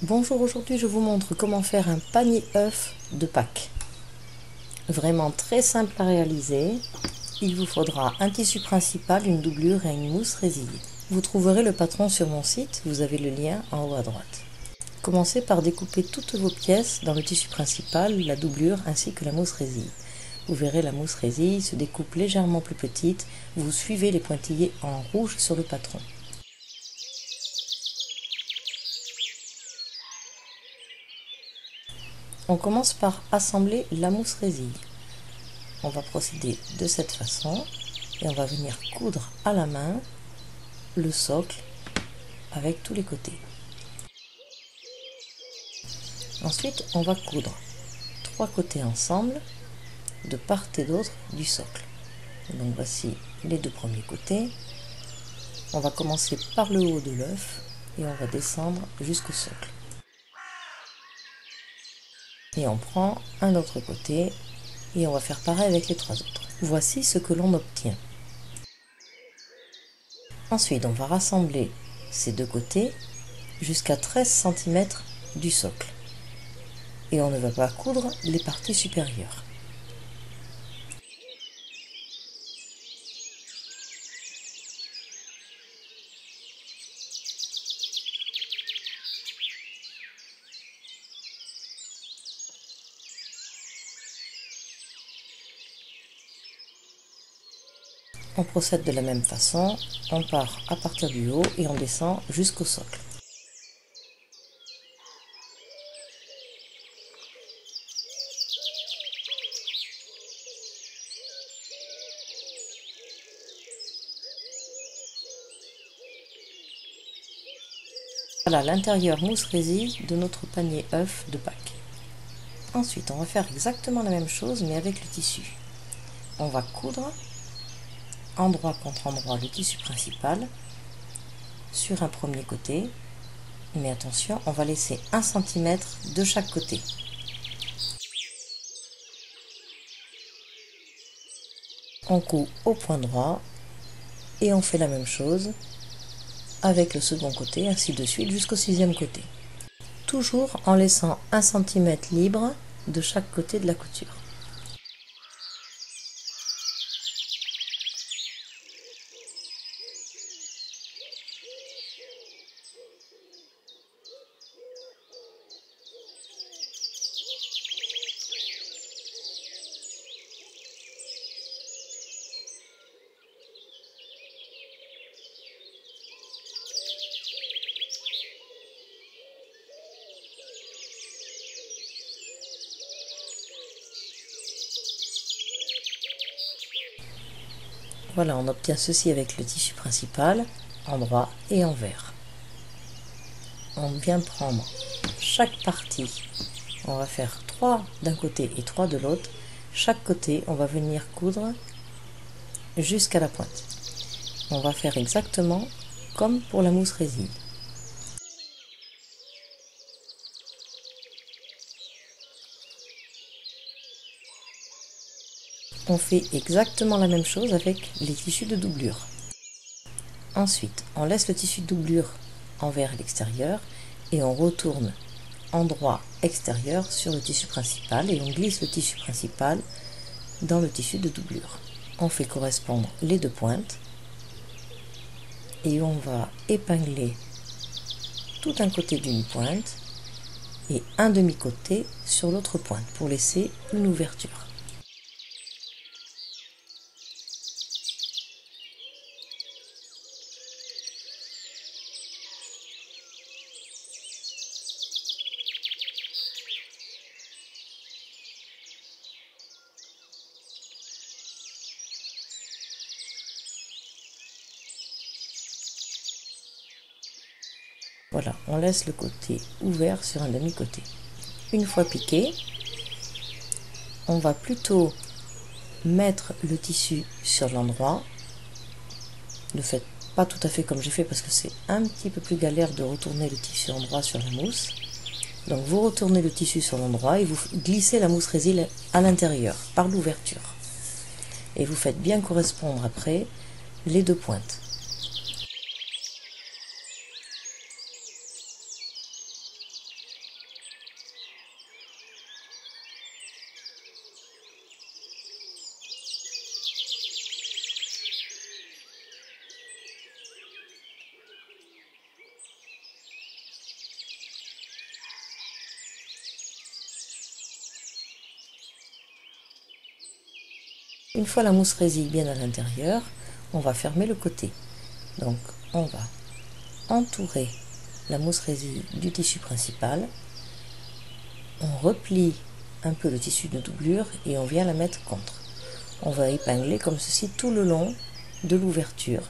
Bonjour, aujourd'hui je vous montre comment faire un panier œuf de Pâques. Vraiment très simple à réaliser. Il vous faudra un tissu principal, une doublure et une mousse résille. Vous trouverez le patron sur mon site, vous avez le lien en haut à droite. Commencez par découper toutes vos pièces dans le tissu principal, la doublure ainsi que la mousse résille. Vous verrez la mousse résille se découpe légèrement plus petite, vous suivez les pointillés en rouge sur le patron. On commence par assembler la mousse résille. On va procéder de cette façon et on va venir coudre à la main le socle avec tous les côtés. Ensuite, on va coudre 3 côtés ensemble de part et d'autre du socle. Donc voici les 2 premiers côtés. On va commencer par le haut de l'œuf et on va descendre jusqu'au socle. Et on prend un autre côté et on va faire pareil avec les 3 autres. Voici ce que l'on obtient. Ensuite, on va rassembler ces 2 côtés jusqu'à 13 cm du socle. Et on ne va pas coudre les parties supérieures. On procède de la même façon, on part à partir du haut et on descend jusqu'au socle. Voilà l'intérieur mousse résille de notre panier œuf de Pâques. Ensuite, on va faire exactement la même chose mais avec le tissu. On va coudre endroit contre endroit le tissu principal sur un premier côté, mais attention, on va laisser 1 cm de chaque côté. On coud au point droit et on fait la même chose avec le second côté, ainsi de suite jusqu'au 6e côté. Toujours en laissant 1 cm libre de chaque côté de la couture. Voilà, on obtient ceci avec le tissu principal, endroit et envers. On vient prendre chaque partie, on va faire 3 d'un côté et 3 de l'autre. Chaque côté, on va venir coudre jusqu'à la pointe. On va faire exactement comme pour la mousse résille. On fait exactement la même chose avec les tissus de doublure. Ensuite, on laisse le tissu de doublure envers l'extérieur et on retourne endroit extérieur sur le tissu principal et on glisse le tissu principal dans le tissu de doublure. On fait correspondre les 2 pointes et on va épingler tout un côté d'une pointe et un demi-côté sur l'autre pointe pour laisser une ouverture. Voilà, on laisse le côté ouvert sur un demi-côté. Une fois piqué, on va plutôt mettre le tissu sur l'endroit. Ne faites pas tout à fait comme j'ai fait parce que c'est un petit peu plus galère de retourner le tissu endroit sur la mousse. Donc vous retournez le tissu sur l'endroit et vous glissez la mousse résille à l'intérieur par l'ouverture. Et vous faites bien correspondre après les 2 pointes. Une fois la mousse résille bien à l'intérieur, on va fermer le côté. Donc on va entourer la mousse résille du tissu principal, on replie un peu le tissu de doublure et on vient la mettre contre. On va épingler comme ceci tout le long de l'ouverture.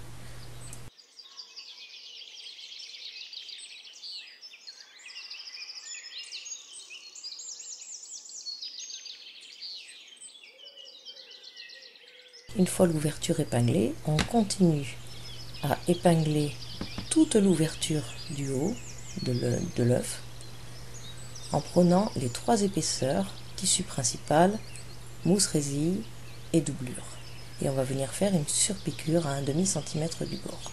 Une fois l'ouverture épinglée, on continue à épingler toute l'ouverture du haut de l'œuf en prenant les 3 épaisseurs, tissu principal, mousse résille et doublure. Et on va venir faire une surpiqûre à 1/2 cm du bord.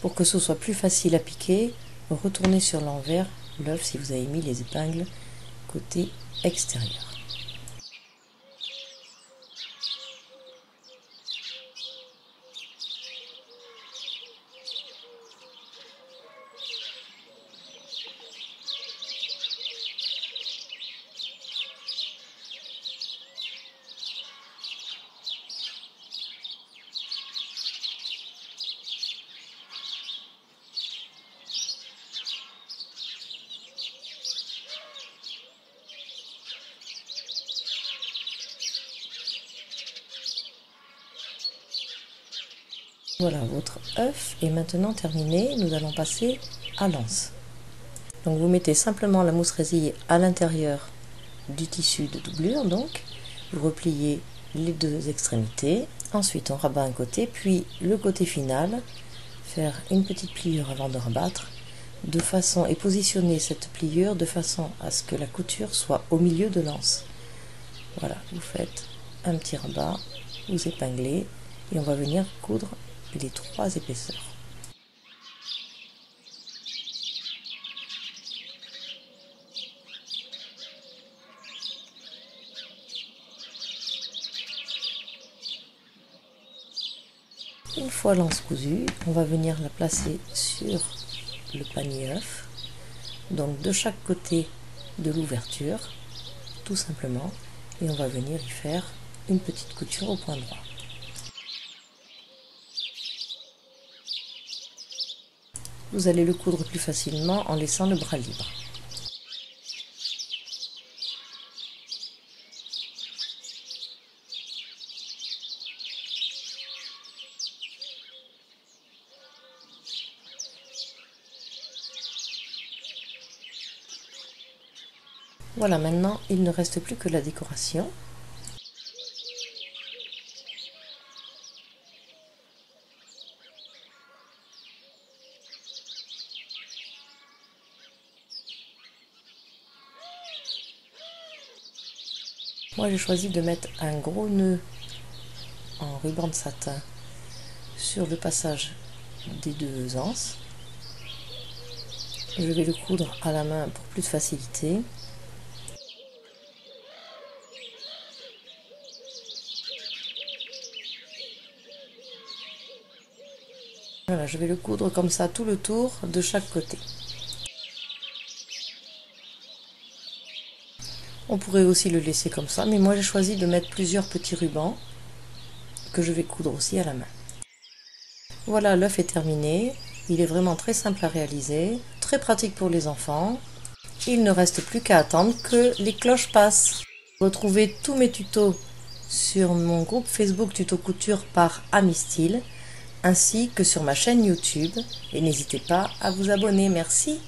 Pour que ce soit plus facile à piquer, retournez sur l'envers l'œuf si vous avez mis les épingles côté extérieur. Voilà, votre œuf est maintenant terminé. Nous allons passer à l'anse. Donc vous mettez simplement la mousse résille à l'intérieur du tissu de doublure. Donc vous repliez les 2 extrémités. Ensuite on rabat un côté, puis le côté final. Faire une petite pliure avant de rabattre, et positionner cette pliure de façon à ce que la couture soit au milieu de l'anse. Voilà, vous faites un petit rabat, vous épinglez et on va venir coudre les 3 épaisseurs. Une fois l'anse cousue, on va venir la placer sur le panier œuf, donc de chaque côté de l'ouverture, tout simplement, et on va venir y faire une petite couture au point droit. Vous allez le coudre plus facilement en laissant le bras libre. Voilà, maintenant il ne reste plus que la décoration. Moi j'ai choisi de mettre un gros nœud en ruban de satin sur le passage des 2 anses. Je vais le coudre à la main pour plus de facilité. Voilà, je vais le coudre comme ça tout le tour de chaque côté. On pourrait aussi le laisser comme ça, mais moi j'ai choisi de mettre plusieurs petits rubans que je vais coudre aussi à la main. Voilà, l'œuf est terminé. Il est vraiment très simple à réaliser, très pratique pour les enfants. Il ne reste plus qu'à attendre que les cloches passent. Retrouvez tous mes tutos sur mon groupe Facebook Tuto Couture par Amistyle, ainsi que sur ma chaîne YouTube. Et n'hésitez pas à vous abonner. Merci.